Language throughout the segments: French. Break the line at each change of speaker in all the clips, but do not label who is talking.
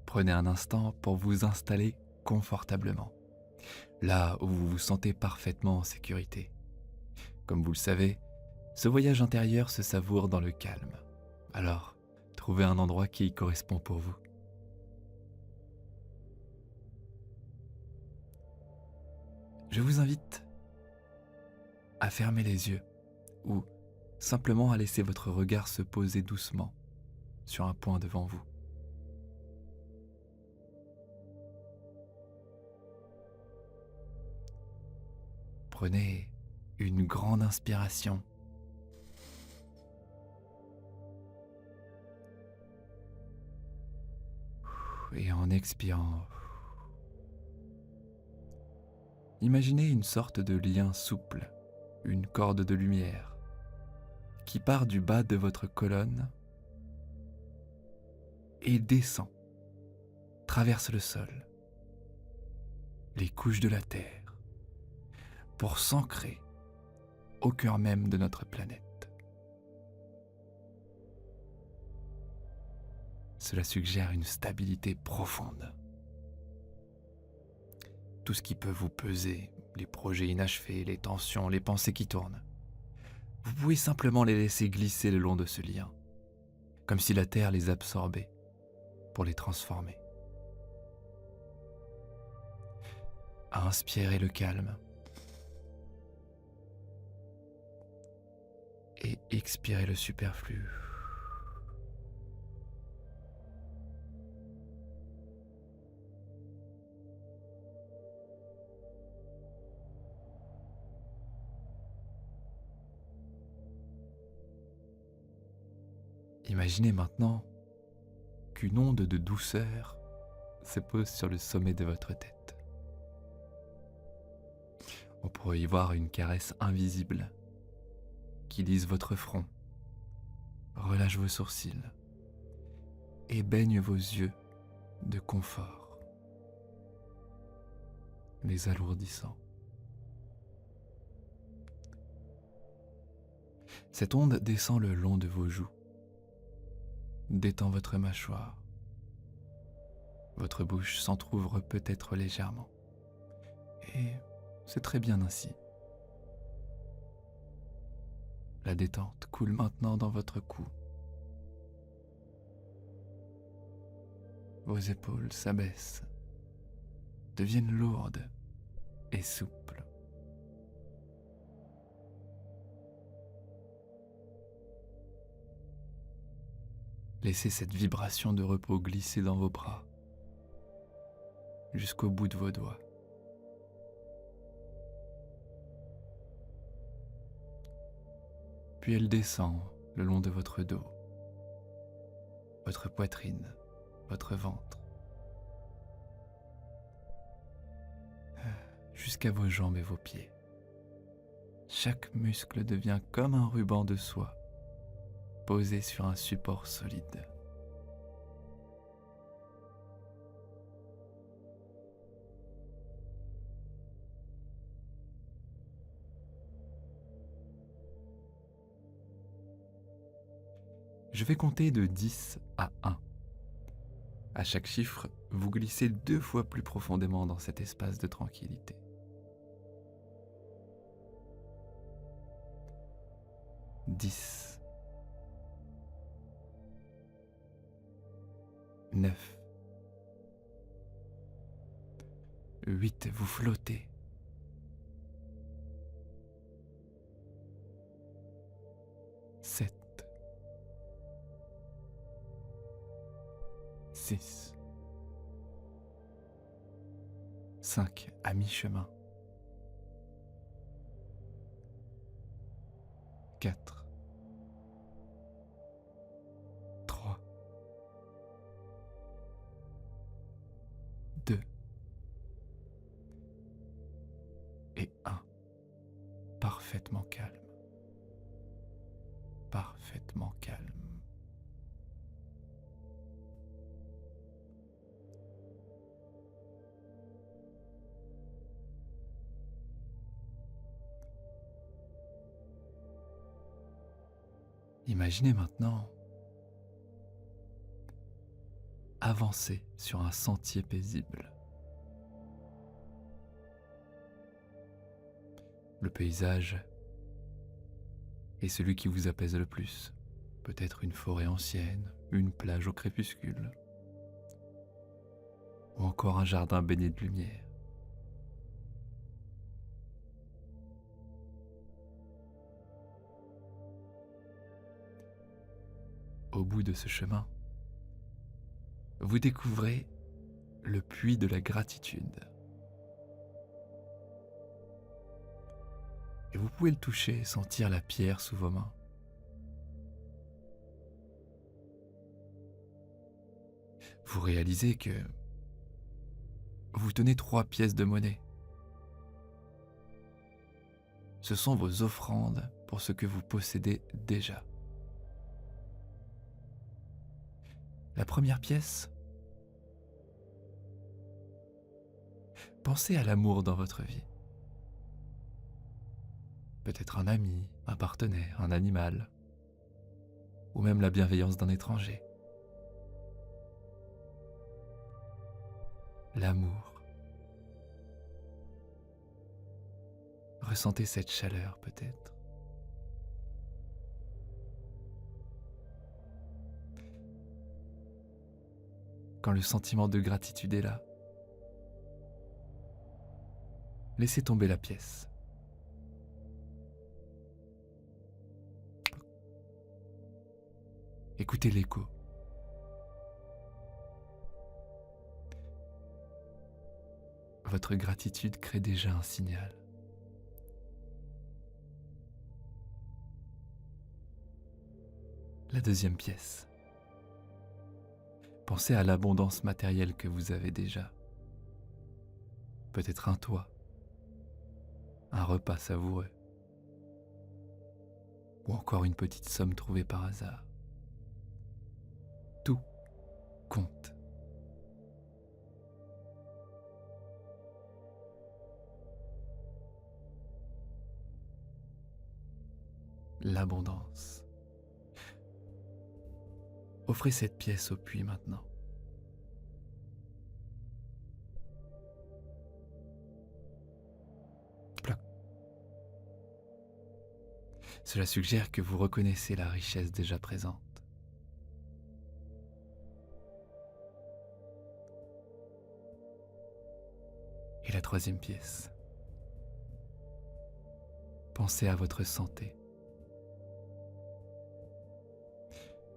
Prenez un instant pour vous installer confortablement, là où vous vous sentez parfaitement en sécurité. Comme vous le savez, ce voyage intérieur se savoure dans le calme. Alors, trouvez un endroit qui y correspond pour vous. Je vous invite à fermer les yeux ou simplement à laisser votre regard se poser doucement sur un point devant vous. Prenez une grande inspiration et en expirant, imaginez une sorte de lien souple, une corde de lumière qui part du bas de votre colonne et descend, traverse le sol, les couches de la Terre, pour s'ancrer au cœur même de notre planète. Cela suggère une stabilité profonde. Tout ce qui peut vous peser, les projets inachevés, les tensions, les pensées qui tournent, vous pouvez simplement les laisser glisser le long de ce lien, comme si la Terre les absorbait pour les transformer. Inspirez le calme et expirez le superflu. Imaginez maintenant qu'une onde de douceur se pose sur le sommet de votre tête. On pourrait y voir une caresse invisible qui lisse votre front, relâche vos sourcils et baigne vos yeux de confort, les alourdissant. Cette onde descend le long de vos joues, détend votre mâchoire. Votre bouche s'entr'ouvre peut-être légèrement. Et c'est très bien ainsi. La détente coule maintenant dans votre cou. Vos épaules s'abaissent, deviennent lourdes et souples. Laissez cette vibration de repos glisser dans vos bras, jusqu'au bout de vos doigts. Puis elle descend le long de votre dos, votre poitrine, votre ventre, jusqu'à vos jambes et vos pieds. Chaque muscle devient comme un ruban de soie, posé sur un support solide. Je vais compter de 10 à 1. À chaque chiffre, vous glissez 2 fois plus profondément dans cet espace de tranquillité. 10, 9, 8, vous flottez. 7, 6, 5, à mi-chemin. 4, 3, 2 et 1. Parfaitement calme. Parfaitement calme. Imaginez maintenant avancer sur un sentier paisible. Le paysage est celui qui vous apaise le plus. Peut-être une forêt ancienne, une plage au crépuscule, ou encore un jardin baigné de lumière. Au bout de ce chemin, vous découvrez le puits de la gratitude. Et vous pouvez le toucher et sentir la pierre sous vos mains. Vous réalisez que vous tenez 3 pièces de monnaie. Ce sont vos offrandes pour ce que vous possédez déjà. La première pièce, pensez à l'amour dans votre vie. Peut-être un ami, un partenaire, un animal, ou même la bienveillance d'un étranger. L'amour. Ressentez cette chaleur peut-être. Quand le sentiment de gratitude est là, laissez tomber la pièce. Écoutez l'écho. Votre gratitude crée déjà un signal. La deuxième pièce. Pensez à l'abondance matérielle que vous avez déjà. Peut-être un toit, un repas savoureux, ou encore une petite somme trouvée par hasard. Tout compte. L'abondance. Offrez cette pièce au puits maintenant. Ploc. Cela suggère que vous reconnaissez la richesse déjà présente. Et la troisième pièce. Pensez à votre santé.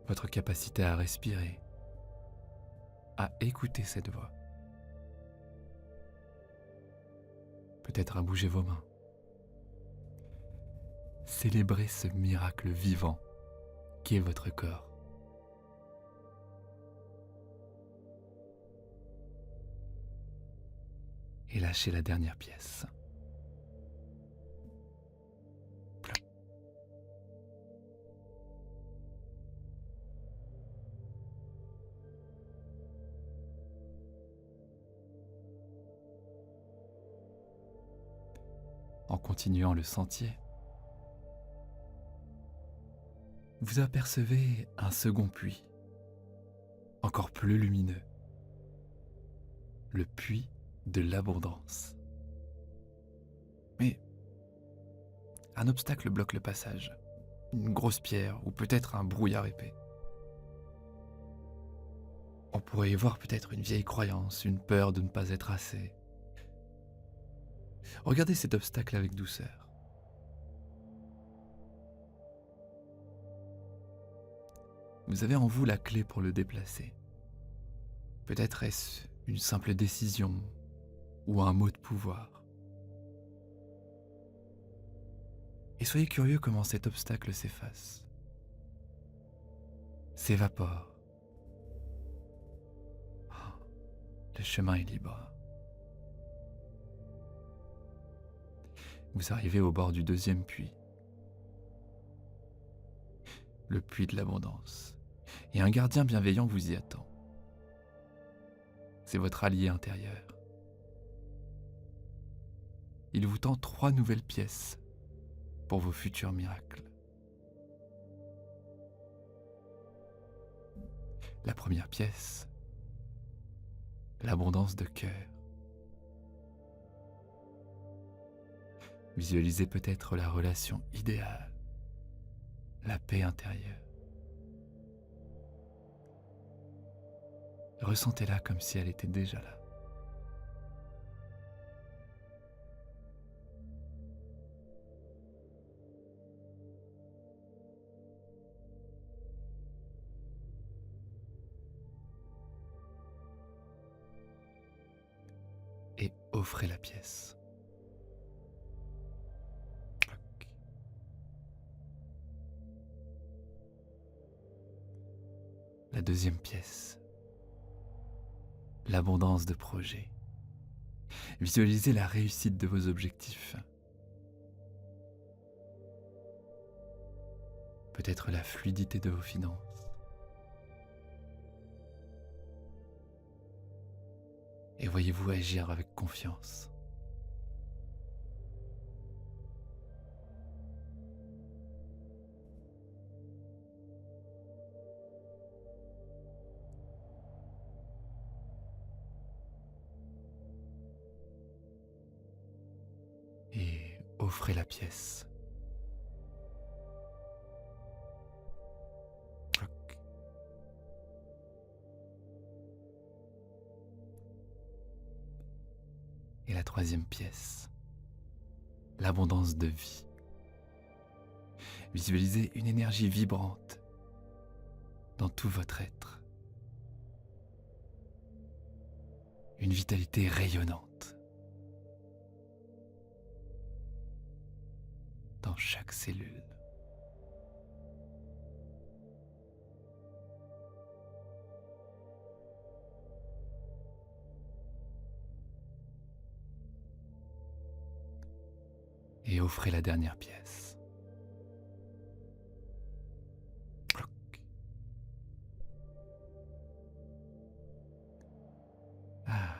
Votre capacité à respirer, à écouter cette voix. Peut-être à bouger vos mains. Célébrez ce miracle vivant qui est votre corps. Et lâchez la dernière pièce. En continuant le sentier, vous apercevez un second puits, encore plus lumineux, le puits de l'abondance. Mais un obstacle bloque le passage, une grosse pierre ou peut-être un brouillard épais. On pourrait y voir peut-être une vieille croyance, une peur de ne pas être assez. Regardez cet obstacle avec douceur. Vous avez en vous la clé pour le déplacer. Peut-être est-ce une simple décision ou un mot de pouvoir. Et soyez curieux comment cet obstacle s'efface, s'évapore. Le chemin est libre. Vous arrivez au bord du deuxième puits, le puits de l'abondance, et un gardien bienveillant vous y attend. C'est votre allié intérieur. Il vous tend 3 nouvelles pièces pour vos futurs miracles. La première pièce l'abondance de cœur. Visualisez peut-être la relation idéale, la paix intérieure. Ressentez-la comme si elle était déjà là. Et offrez la pièce. La deuxième pièce, l'abondance de projets. Visualisez la réussite de vos objectifs. Peut-être la fluidité de vos finances. Et voyez-vous agir avec confiance. Et offrez la pièce. Cloc. Et la troisième pièce, l'abondance de vie. Visualisez une énergie vibrante dans tout votre être. Une vitalité rayonnante dans chaque cellule. Et offrez la dernière pièce. Cloc. Ah.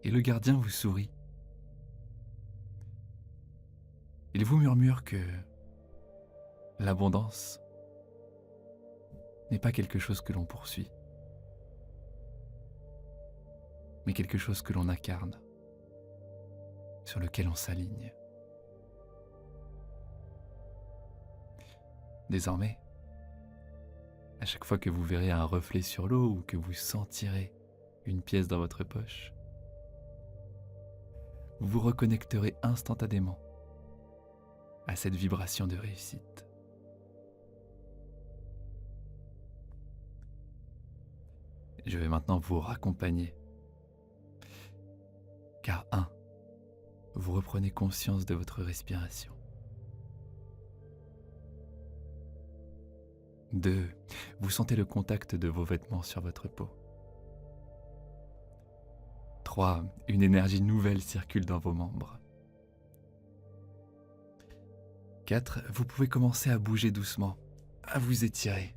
Et le gardien vous sourit. Il vous murmure que l'abondance n'est pas quelque chose que l'on poursuit, mais quelque chose que l'on incarne, sur lequel on s'aligne. Désormais, à chaque fois que vous verrez un reflet sur l'eau ou que vous sentirez une pièce dans votre poche, vous vous reconnecterez instantanément à cette vibration de réussite. Je vais maintenant vous raccompagner, car 1. Vous reprenez conscience de votre respiration. 2. Vous sentez le contact de vos vêtements sur votre peau. 3. Une énergie nouvelle circule dans vos membres. 4. Vous pouvez commencer à bouger doucement, à vous étirer.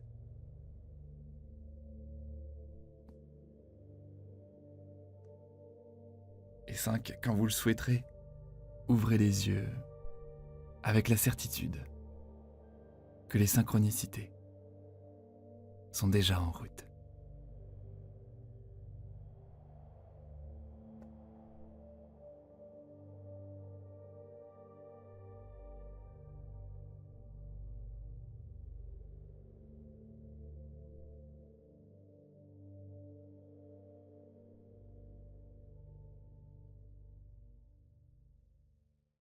5. Quand vous le souhaiterez, ouvrez les yeux avec la certitude que les synchronicités sont déjà en route.